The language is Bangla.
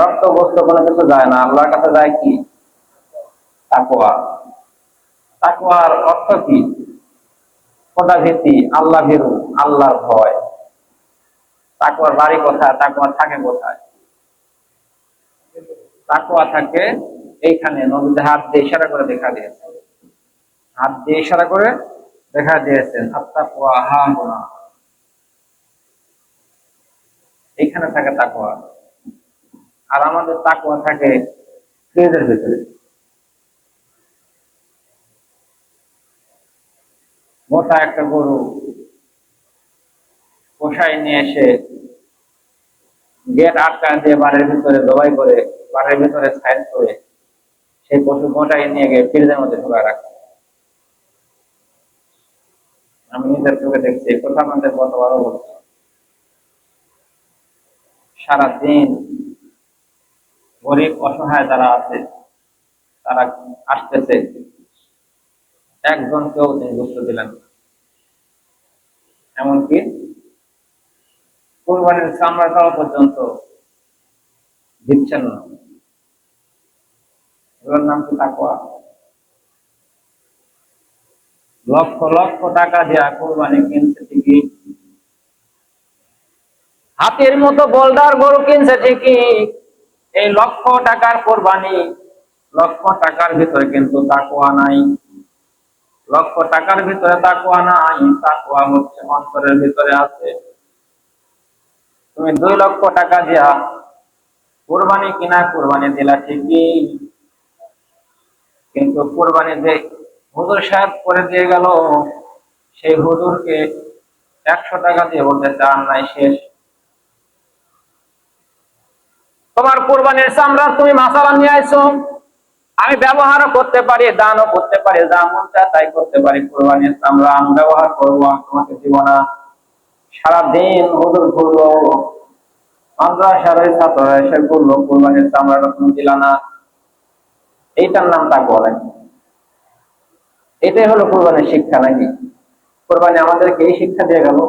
রক্ত বস্তু কোনো কিছু যায় না, আল্লাহর কাছে যায় কি? তাকওয়া। তাকওয়ার অর্থ কি? খোদা ভীতি, আল্লাহ ভীরু, আল্লাহর ভয়। তাকওয়ার বাড়ি কোথায়? তাকওয়া থাকে কোথায়? তাকওয়া থাকে এইখানে। নবীজি হাত দিয়ে ইশারা করে দেখা দিয়েছেন, হাত দিয়ে ইশারা করে দেখা দিয়েছেন, আত্তাকওয়া হাহুনা, এইখানে থাকে তাকওয়া। আর আমাদের তাকওয়া থাকে হৃদয়ের ভিতরে। মোটা একটা গরু কষাই নিয়ে এসে গেট আটকা দিয়ে বাড়ির ভিতরে জবাই করে, বাড়ির ভিতরে সাইড করে সেই পশু মোটাই নিয়ে গিয়ে ফ্রিজের মধ্যে ঢোকায় রাখে। আমি নিজের চোখে দেখছি, এই কথা আমাদের গতবারও বলছি। সারাদিন গরিব অসহায় যারা আছে তারা আসতেছে, একজনকেও তিনি গুরুত্ব দিলেন না। এমনকি কোরবানির চামড়াটাও পর্যন্ত দিচ্ছেন না। এগুলোর নাম কি? তাকওয়া। লক্ষ লক্ষ টাকা দেয়া কোরবানি কিনছে ঠিকই, হাতের মতো বলদার গরু কিনছে ঠিকই, এই লক্ষ টাকার কোরবানি, লক্ষ টাকার ভিতরে কিন্তু তাকওয়া নাই। লক্ষ টাকার ভিতরে তাকওয়া নাই, তাকওয়া হচ্ছে অন্তরের ভিতরে আছে। তুমি 2 লক্ষ টাকা দিয়া কোরবানি কিনা কোরবানি দিলা ঠিকই, কিন্তু কোরবানি যে হুজুর সাহেব করে দিয়ে গেল, সেই হুজুরকে 100 টাকা দিয়ে বলতে চান নাই শেষ। তোমার কোরবানির চামড়া তুমি মাসালা নিয়ে আইছো, আমি ব্যবহারও করতে পারি, দানও করতে পারি, যা মন চায় তাই করতে পারি। কোরবানির চামড়া আমি ব্যবহার করবো, আমি তোমাকে দিব না। সারাদিন হুজুর ঘুরলো, মাদ্রাসার ওই ছাত্ররা এসে ঘুরলো, কোরবানির চামড়াটা তুমি দিলা না। এইটার নাম তাকওয়া নাকি? এটাই হলো কোরবানির শিক্ষা নাকি? কোরবানি আমাদেরকে এই শিক্ষা দিয়ে গেল।